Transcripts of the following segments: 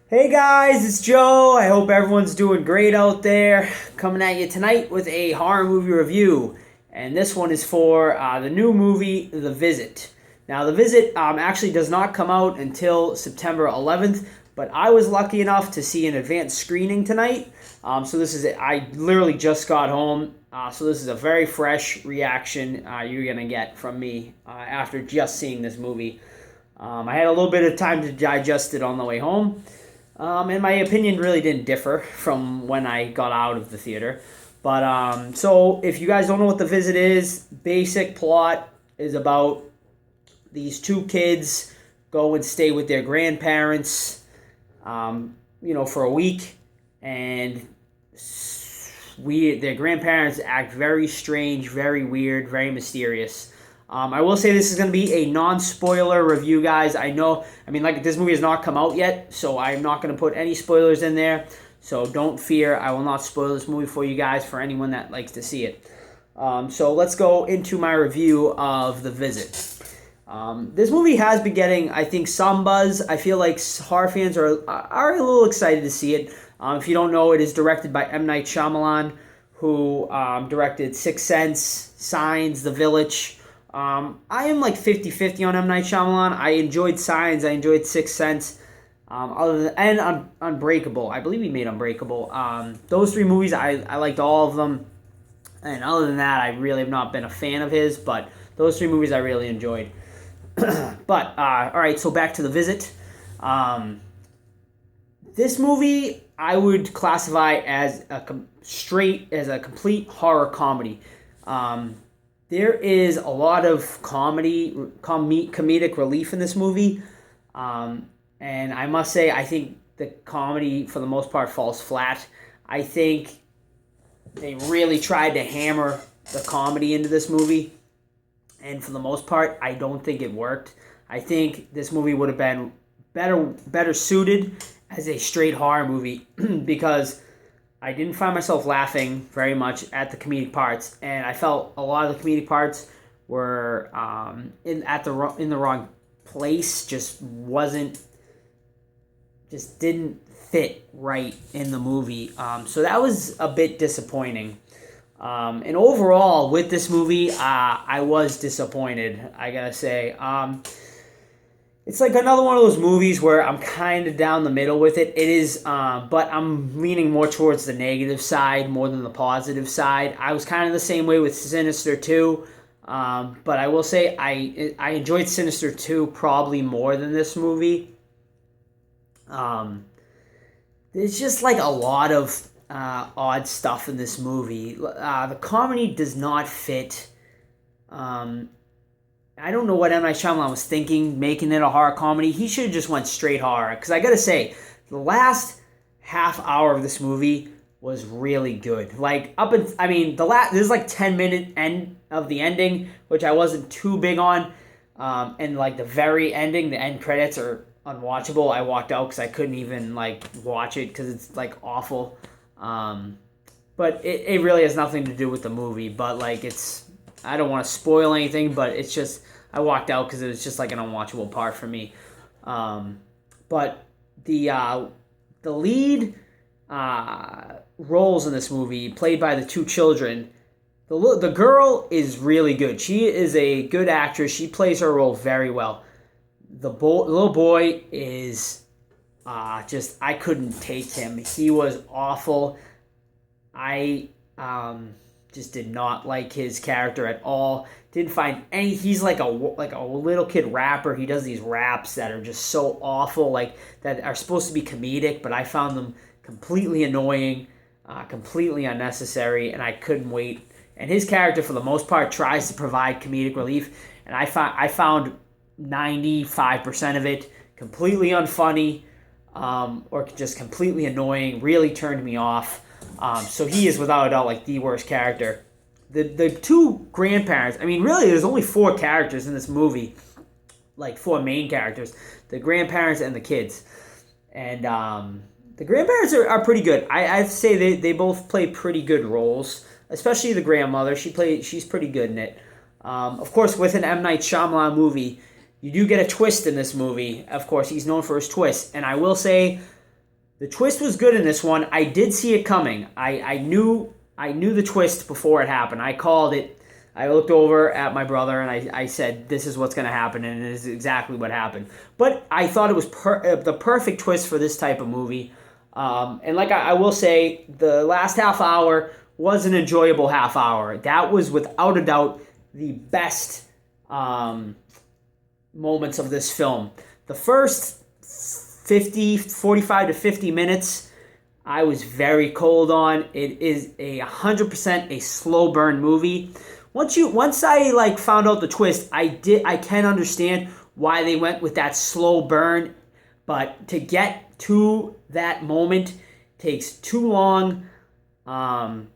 Hey guys, it's Joe. I hope everyone's doing great out there. Coming at you tonight with a horror movie review. And this one is for the new movie, The Visit. Now, The Visit actually does not come out until September 11th, but I was lucky enough to see an advanced screening tonight. So this is it. I literally just got home. So this is a very fresh reaction you're going to get from me after just seeing this movie. I had a little bit of time to digest it on the way home. And my opinion really didn't differ from when I got out of the theater. But so if you guys don't know what The Visit is, basic plot is about these two kids go and stay with their grandparents, for a week, and their grandparents act very strange, very weird, very mysterious. I will say this is going to be a non-spoiler review, guys. This movie has not come out yet, so I'm not going to put any spoilers in there. So don't fear, I will not spoil this movie for you guys, for anyone that likes to see it. So let's go into my review of The Visit. This movie has been getting, I think, some buzz. I feel like horror fans are a little excited to see it. If you don't know, it is directed by M. Night Shyamalan, who directed Sixth Sense, Signs, The Village. I am like 50-50 on M. Night Shyamalan. I enjoyed Signs. I enjoyed Sixth Sense. Unbreakable. I believe he made Unbreakable. Those three movies, I liked all of them. And other than that, I really have not been a fan of his. But those three movies I really enjoyed. All right, so back to The Visit. This movie I would classify as a complete horror comedy. There is a lot of comedic relief in this movie, and I must say I think the comedy for the most part falls flat. I think they really tried to hammer the comedy into this movie, and for the most part I don't think it worked. I think this movie would have been better suited as a straight horror movie because I didn't find myself laughing very much at the comedic parts, and I felt a lot of the comedic parts were in the wrong place. Just didn't fit right in the movie. So that was a bit disappointing. And overall, with this movie, I was disappointed, I gotta say. It's like another one of those movies where I'm kind of down the middle with it. It is, but I'm leaning more towards the negative side more than the positive side. I was kind of the same way with Sinister 2, but I will say I enjoyed Sinister 2 probably more than this movie. There's just like a lot of odd stuff in this movie. The comedy does not fit. I don't know what M. Night Shyamalan was thinking, making it a horror comedy. He should have just went straight horror. Because I gotta say, the last half hour of this movie was really good. Like, there's like 10-minute end of the ending, which I wasn't too big on. And like the very ending, the end credits are unwatchable. I walked out because I couldn't even like watch it because it's like awful. But it really has nothing to do with the movie. But like I don't want to spoil anything, but it's just I walked out because it was just like an unwatchable part for me. But the lead roles in this movie, played by the two children, the girl is really good. She is a good actress. She plays her role very well. The little boy is I couldn't take him. He was awful. I just did not like his character at all. Didn't find any. He's like a little kid rapper. He does these raps that are just so awful, like that are supposed to be comedic, but I found them completely annoying, completely unnecessary, and I couldn't wait. And his character, for the most part, tries to provide comedic relief, and I found 95% of it completely unfunny, or just completely annoying. Really turned me off. So he is without a doubt like the worst character. The two grandparents, really there's only four characters in this movie, like four main characters, the grandparents and the kids. And the grandparents are pretty good. I'd say they both play pretty good roles, especially the grandmother. She's pretty good in it. Of course, with an M. Night Shyamalan movie, you do get a twist in this movie. Of course, he's known for his twists. And I will say, The twist was good in this one. I did see it coming. I knew the twist before it happened. I called it. I looked over at my brother and I said, "This is what's going to happen," and it is exactly what happened. But I thought it was the perfect twist for this type of movie. And like I will say, the last half hour was an enjoyable half hour. That was without a doubt the best moments of this film. The first 45 to 50 minutes, I was very cold on. It is 100% a slow burn movie. Once I found out the twist, I can understand why they went with that slow burn, but to get to that moment takes too long, and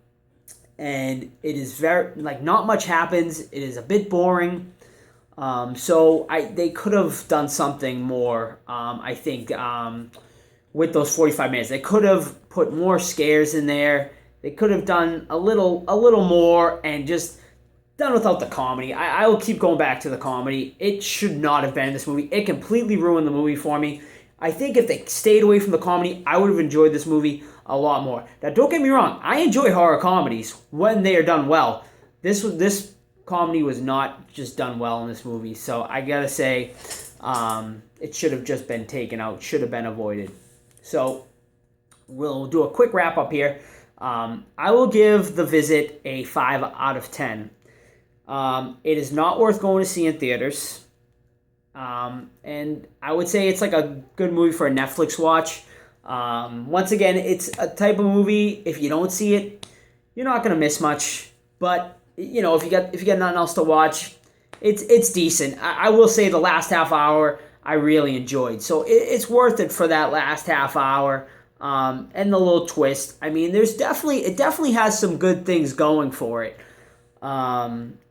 it is very not much happens. It is a bit boring. So they could have done something more. I think with those 45 minutes, they could have put more scares in there. They could have done a little more and just done without the comedy. I will keep going back to the comedy. It should not have been in this movie. It completely ruined the movie for me. I think if they stayed away from the comedy, I would have enjoyed this movie a lot more. Now, don't get me wrong. I enjoy horror comedies when they are done well. This comedy was not just done well in this movie. So I gotta say, it should have just been taken out. Should have been avoided. So we'll do a quick wrap up here. I will give The Visit a 5 out of 10. It is not worth going to see in theaters. And I would say it's like a good movie for a Netflix watch. Once again, it's a type of movie, if you don't see it, you're not going to miss much. But, if you got nothing else to watch, it's decent. I will say the last half hour I really enjoyed. So it's worth it for that last half hour. And the little twist. I mean, it definitely has some good things going for it.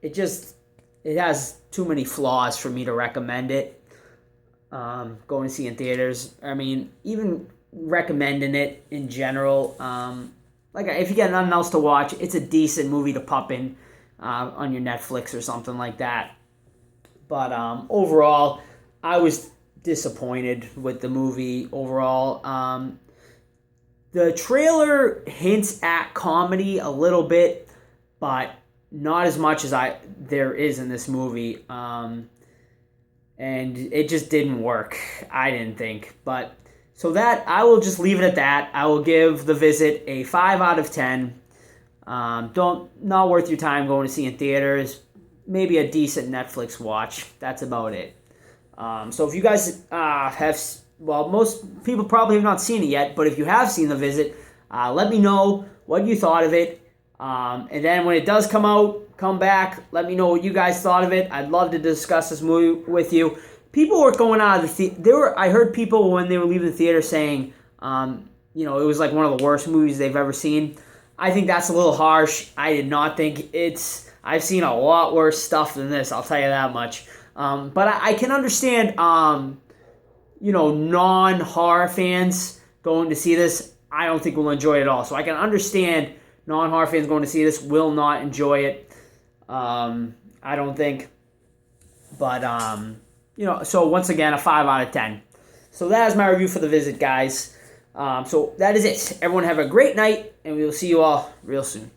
It has too many flaws for me to recommend it. Going to see in theaters. I mean, even recommending it in general. If you got nothing else to watch, it's a decent movie to pop in on your Netflix or something like that. But overall, I was disappointed with the movie overall. The trailer hints at comedy a little bit, but not as much as there is in this movie. And it just didn't work, I didn't think. But so that I will just leave it at that. I will give The Visit a 5 out of 10. Not worth your time going to see in theaters. Maybe a decent Netflix watch. That's about it. So if you guys most people probably have not seen it yet, but if you have seen The Visit, let me know what you thought of it. And then when it does come out, come back, let me know what you guys thought of it. I'd love to discuss this movie with you. People were going out of the theater. I heard people when they were leaving the theater saying, it was like one of the worst movies they've ever seen. I think that's a little harsh. I did not think I've seen a lot worse stuff than this, I'll tell you that much. But I can understand, non-horror fans going to see this. I don't think will enjoy it at all. So I can understand non-horror fans going to see this will not enjoy it. I don't think. But, so once again, a 5 out of 10. So that is my review for The Visit, guys. So that is it. Everyone have a great night, and we will see you all real soon.